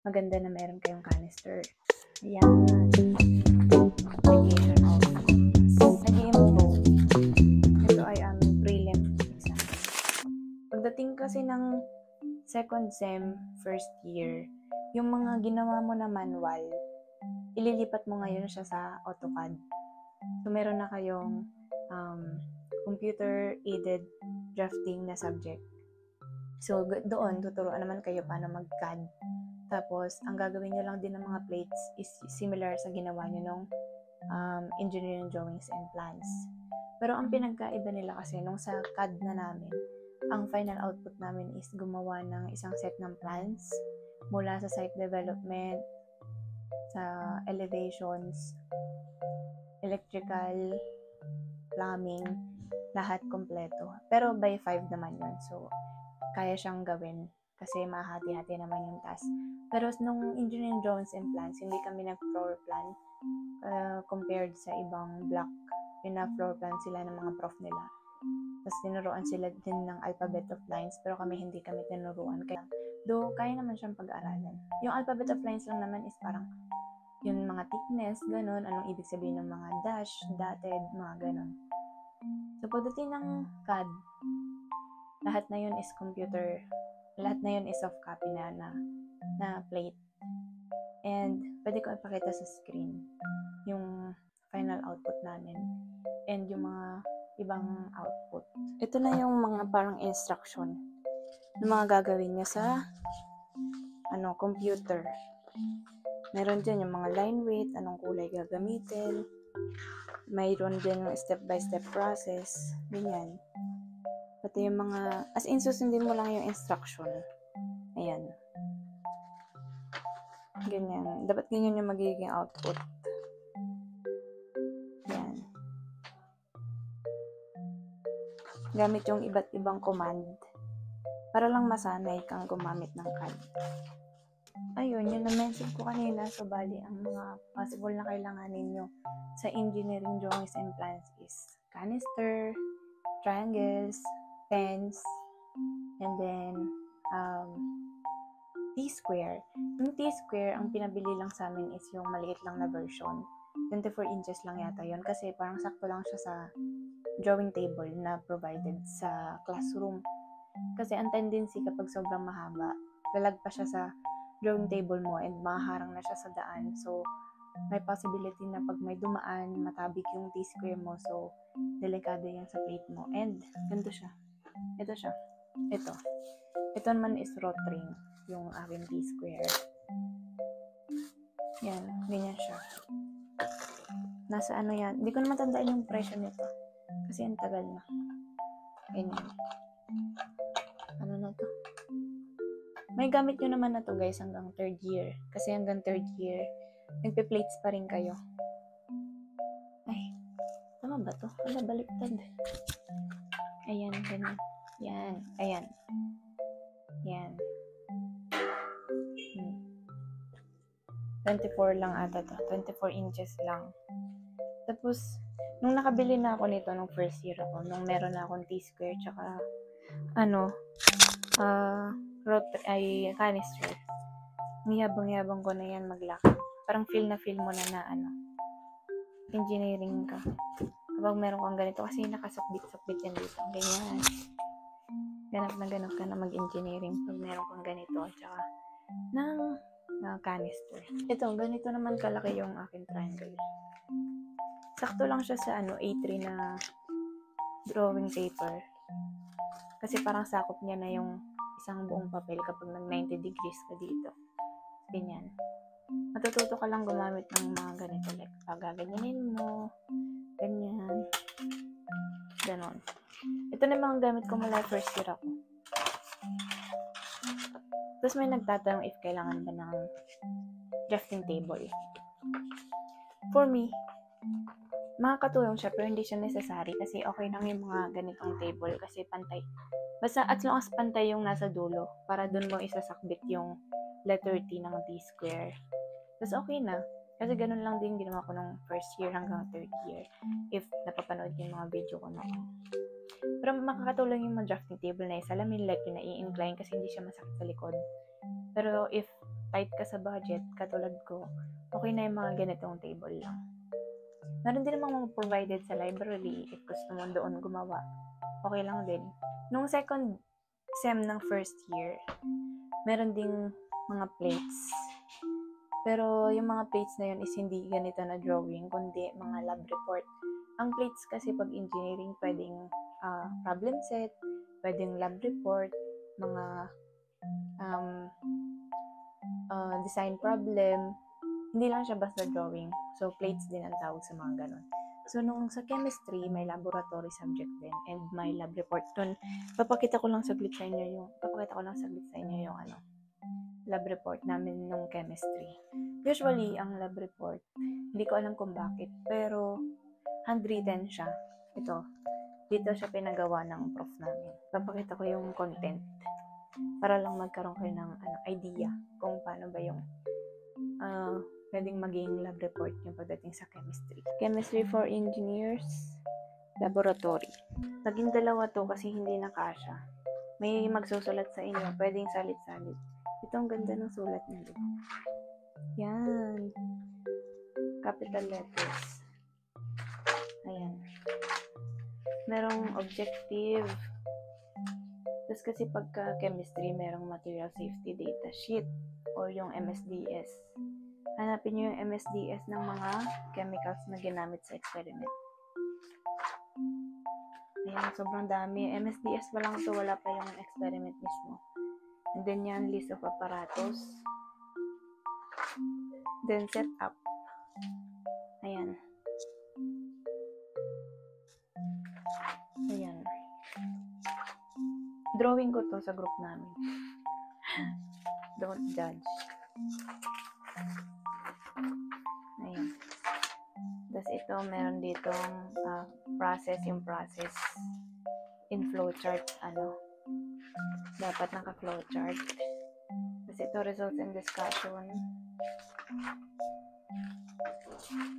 maganda na meron kayong canister. Ayan. Application of nag-i-improve. Ito ay aming prelim exam. Pagdating kasi ng second sem, first year, yung mga ginawa mo na manual, ililipat mo ngayon siya sa AutoCAD. So, meron na kayong computer-aided drafting na subject. So, doon, tuturuan naman kayo paano mag-CAD. Tapos, ang gagawin nyo lang din ng mga plates is similar sa ginawa nyo nung engineering drawings and plans. Pero ang pinagkaiba nila kasi nung sa CAD na namin, ang final output namin is gumawa ng isang set ng plans mula sa site development, sa elevations, electrical, plumbing, lahat kompleto. Pero by 5 naman yun. So, kaya siyang gawin kasi mahati-hati naman yung task. Pero nung engineering drawings and plans, hindi kami nag-floor plan compared sa ibang block. Pina-floor plan sila ng mga prof nila. Tapos tinuruan sila din ng alphabet of lines, pero kami tinuruan. Kaya, though, kaya naman siyang pag-aralan. Yung alphabet of lines lang naman is parang yung mga thickness, ganun, anong ibig sabihin ng mga dash, dotted, mga ganun. So, pagdating ng CAD, lahat na yun is computer, lahat na yun is soft copy na plate. And, pwede ko ipakita sa screen yung final output namin and yung mga ibang output. Ito na yung mga parang instruction na mga gagawin niya sa computer. Meron dyan yung mga line weight, anong kulay gagamitin. Mayroon din yung step-by-step process. Ganyan. Pati yung mga, as in, susundin mo lang yung instruction. Ayan. Ganyan. Dapat ganyan yung magiging output. Ayan. Gamit yung iba't ibang command para lang masanay kang gumamit ng CAD. Ayun, yun na-mention ko kanina. So, bali, ang mga possible na kailanganin nyo sa engineering drawings and plans is canister, triangles, pens, and then T-square. Yung T-square, ang pinabili lang sa amin is yung maliit lang na version. 24 inches lang yata yun kasi parang sakto lang siya sa drawing table na provided sa classroom. Kasi ang tendency kapag sobrang mahaba, lalagpas siya sa drawing table mo and maharang na siya sa daan. So, may possibility na pag may dumaan, matabik yung T-square mo. So, delikado yan sa plate mo. And, ganito siya. Ito siya. Ito. Ito naman is rotring, yung aking T-square. Yan. Ganyan siya. Nasa ano yan. Hindi ko na matandaan yung presyo nito. Kasi ang tagal na. Ganyan. Ano na to? May gamit nyo naman na to guys hanggang 3rd year. Kasi hanggang 3rd year, nagpe-plates pa rin kayo. Ay, tama ba to? Wala, baliktad. Ayan, ganyan. Yan, ayan. Yan. 24 lang ata to. 24 inches lang. Tapos, nung nakabili na ako nito nung first year ako, nung meron na akong T-square, tsaka, canister. Niyabang-yabang ko na yan maglakad. Parang feel mo na engineering ka. Kapag meron kang ganito, kasi nakasukbit-sukbit yan dito. Ganyan. Ganap ka na mag-engineering pag meron kang ganito. Tsaka, ng canister. Ito, ganito naman kalaki yung aking triangle. Sakto lang siya sa A3 na drawing paper. Kasi parang sakop niya na yung isang buong papel kapag nag 90 degrees ka dito. Ganyan. Matututo ka lang gumamit ng mga ganito. Like, pagaganyanin mo. Ganyan. Ganon. Ito na mga gamit ko mula first year ako. Tapos may nagtatanong if kailangan ba ng drafting table. For me, makakatulong siya pero hindi siya necessary kasi okay lang yung mga ganitong table kasi pantay. Basta as long as pantay yung nasa dulo para dun mo isasakbit yung letter T ng T-square. Tapos okay na. Kasi ganun lang din ginawa ko nung first year hanggang 3rd year if napapanood yung mga video ko noon. Pero makakatulong yung mga drafting table na isa. Alam yung like yun na i-incline kasi hindi siya masakit sa likod. Pero if tight ka sa budget, katulad ko, okay na yung mga ganitong table lang. Meron din namang provided sa library if gusto mo doon gumawa. Okay lang din. Nung second sem ng first year, meron ding mga plates. Pero yung mga plates na yun is hindi ganito na drawing, kundi mga lab report. Ang plates kasi pag engineering, pwedeng problem set, pwedeng lab report, mga design problem. Hindi lang siya basta drawing. So, plates din ang tawag sa mga ganun. So, nung sa chemistry, may laboratory subject din and may lab report. Doon, papakita ko lang saglit sa inyo yung lab report namin nung chemistry. Usually, ang lab report, hindi ko alam kung bakit, pero handwritten siya. Ito, dito siya pinagawa ng prof namin. Papakita ko yung content para lang magkaroon kayo ng idea kung paano ba yung pwedeng maging lab report yung pagdating sa chemistry. Chemistry for engineers, laboratory. Naging dalawa to kasi hindi nakasya. May magsusulat sa inyo, pwedeng salit-salit. Ito ang ganda ng sulat niya. Yan. Capital letters. Ayan. Merong objective. Tapos kasi pagka chemistry, merong material safety data sheet or yung MSDS. Hanapin nyo yung MSDS ng mga chemicals na ginamit sa experiment. Ayan, sobrang dami. MSDS pa lang to, wala pa yung experiment mismo. And then yan, list of apparatus. Then set up. Ayan. Ayan. Drawing ko to sa group namin. Don't judge. Ayan. Tapos ito, meron ditong process in flowchart, dapat naka-flowchart. Tapos ito, results and discussion.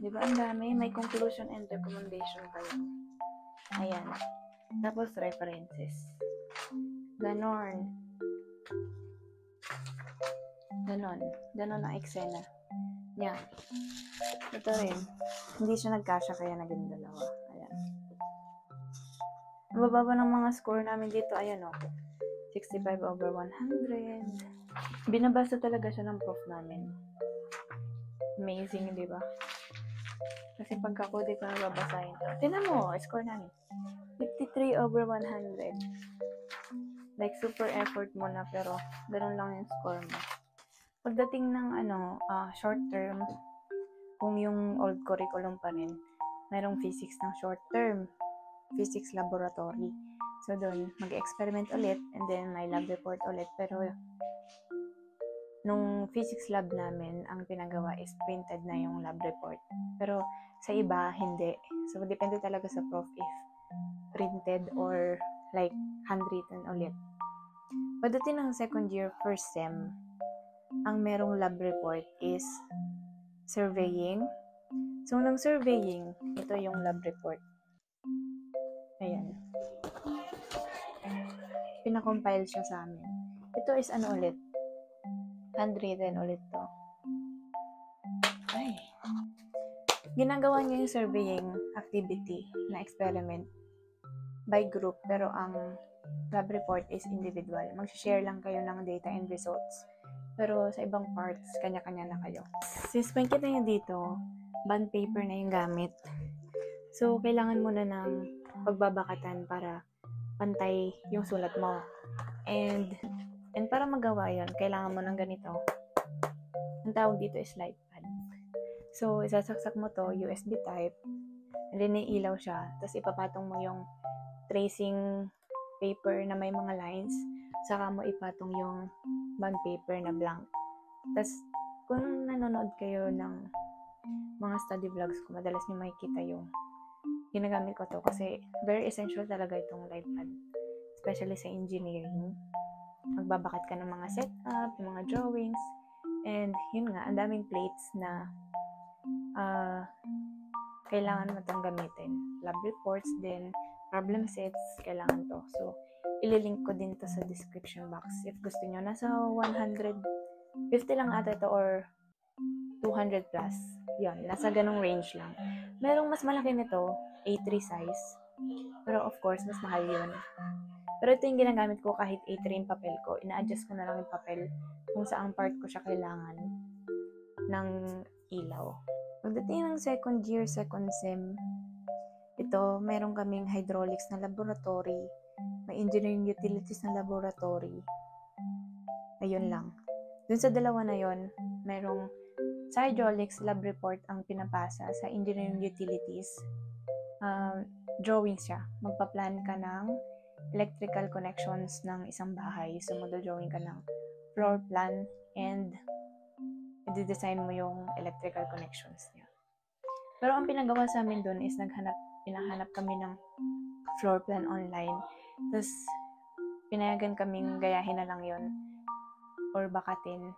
Diba ang dami? May conclusion and recommendation pa yun. Ayan. Tapos references. Ganon ang eksena. Yan. Ito rin. Hindi siya nagkasya kaya naging dalawa. Ayan. Ang bababa ng mga score namin dito, ayan 65/100. Binabasa talaga siya ng prof namin. Amazing, di ba? Kasi pagka ko di ko nababasahin to. Tingnan mo, score namin. 53/100. Like, super effort mo na, pero ganun lang yung score mo. Pagdating ng short term, kung yung old curriculum pa rin, mayroong physics ng short term, physics laboratory. So, doon, mag-experiment ulit, and then may lab report ulit. Pero, nung physics lab namin, ang pinagawa is printed na yung lab report. Pero, sa iba, hindi. So, depende talaga sa prof if printed or like handwritten ulit. Pagdating ng second year, first sem, ang merong lab report is surveying. So, nung surveying, ito yung lab report. Ayan. Pinakompile siya sa amin. Ito is ulit? Handwritten ulit to. Ay. Ginagawa niya yung surveying activity na experiment by group, pero ang lab report is individual. Mag-share lang kayo ng data and results. Pero sa ibang parts, kanya-kanya na kayo. Since may kita nyo dito, bond paper na yung gamit. So, kailangan mo na ng pagbabakatan para pantay yung sulat mo. And para magawa yon, kailangan mo ng ganito. Ang tawag dito is slide pad. So, isasaksak mo to, USB type, and then iilaw siya. Tapos ipapatong mo yung tracing paper na may mga lines, saka mo ipatong yung bond paper na blank. Tapos, kung nanonood kayo ng mga study vlogs ko, madalas niyo makikita yung ginagamit ko to kasi very essential talaga itong live pad. Especially sa engineering. Magbabakat ka ng mga setup, yung mga drawings, and yun nga, ang daming plates na kailangan mo itong gamitin. Lab reports din, problem sets, kailangan to. So, ililink ko din to sa description box. If gusto nyo, nasa 100 50 lang ata ito or 200 plus. Yun, nasa ganong range lang. Merong mas malaki nito, A3 size. Pero of course, mas mahal yun. Pero ito yung ginagamit ko kahit A3 yung papel ko. Ina-adjust ko na lang yung papel kung saang part ko siya kailangan ng ilaw. Pagdating ng second year, second sem, ito, meron kaming hydraulics na laboratory, may engineering utilities na laboratory. Ayun lang. Dun sa dalawa na yon, merong sa hydraulics lab report ang pinapasa, sa engineering utilities. Drawing siya. Magpa-plan ka ng electrical connections ng isang bahay. So, mag-drawing ka ng floor plan and i-design mo yung electrical connections niya. Pero ang pinagawa sa amin dun is pinahanap kami ng floor plan online. Tapos, pinayagan kaming gayahin na lang yon or bakatin.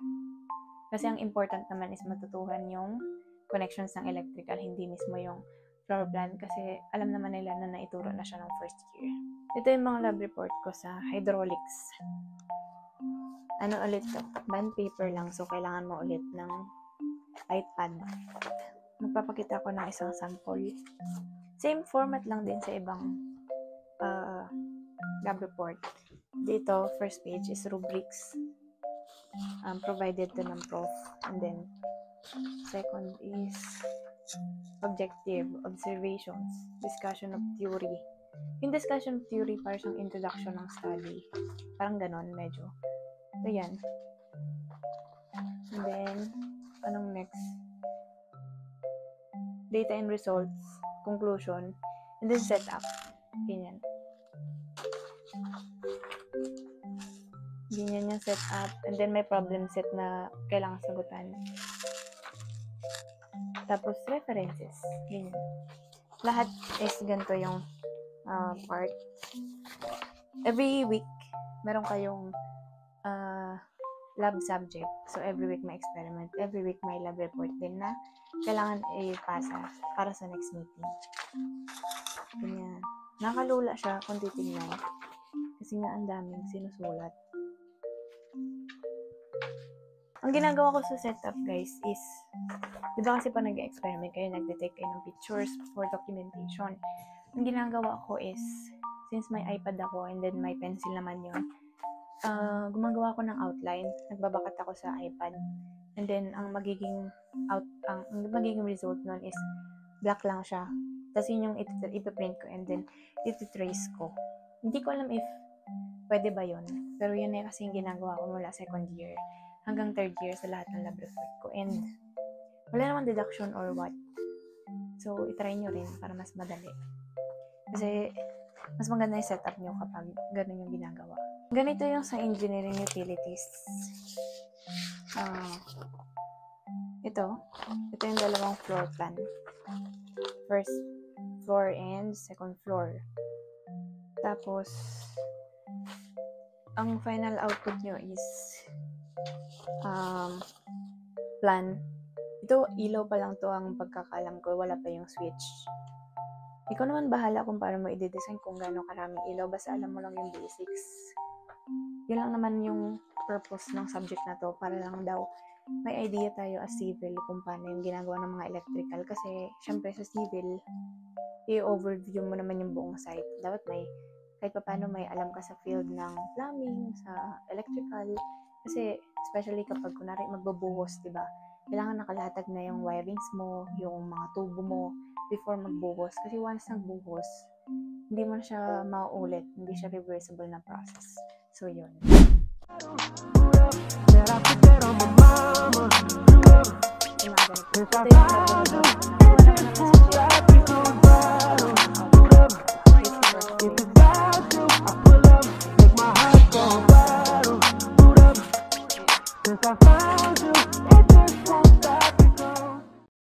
Kasi ang important naman is matutuhan yung connections ng electrical, hindi mismo yung floor plan. Kasi alam naman nila na naituro na siya ng first year. Ito yung mga lab report ko sa hydraulics. Ano ulit to? Bond paper lang. So, kailangan mo ulit ng iPad. Magpapakita ko ng isang sample. Same format lang din sa ibang lab report. Dito, first page is rubrics. Provided to ng prof. And then, second is objective, observations, discussion of theory. Yung discussion of theory, parang siyang introduction ng study. Parang ganon, medyo. So, yan. And then, anong next? Data and results, conclusion, and then setup. Ganyan. Ganyan yung setup. And then, may problem set na kailangan sagutan. Tapos, references. Ganyan. Lahat is ganito yung part. Every week, meron kayong lab subject. So, every week may experiment. Every week may lab report din na kailangan ipasa para sa next meeting. Ganyan. Nakalula siya kung titignan. Kasi nga ang daming sinusulat. Ang ginagawa ko sa setup, guys, is, di ba kasi pa nag-experiment kayo, nagde-take kayo ng pictures for documentation. Ang ginagawa ko is, since may iPad ako and then may pencil naman yun, gumagawa ko ng outline. Nagbabakat ako sa iPad. And then, ang magiging result nun is black lang siya. Tapos yun yung ipiprint ko and then ititrace ko. Hindi ko alam if pwede ba yun. Pero yun na kasi yung ginagawa ko mula second year hanggang third year sa lahat ng lab report ko. And wala naman deduction or what. So, itry nyo rin para mas madali. Kasi, mas maganda yung setup nyo kapag ganun yung ginagawa. Ganito yung sa engineering utilities. Ito yung dalawang floor plan. First floor and second floor. Tapos, ang final output nyo is plan. Ito, ilaw pa lang to ang pagkakalam ko. Wala pa yung switch. Ikaw naman bahala kung paano mo i-design kung gaano karaming ilaw. Basta alam mo lang yung basics. Yun lang naman yung purpose ng subject na to. Para lang daw may idea tayo as civil kung paano yung ginagawa ng mga electrical. Kasi, syempre sa civil, i-overview mo naman yung buong site. Dapat may, kahit pa paano may alam ka sa field ng plumbing, sa electrical. Kasi, especially kapag kunwari magbubuhos, diba? Kailangan nakalatag na yung wirings mo, yung mga tubo mo, before magbuhos. Kasi once nagbuhos, hindi mo na siya mauulit. Hindi siya reversible na process. So, yun. Ito yung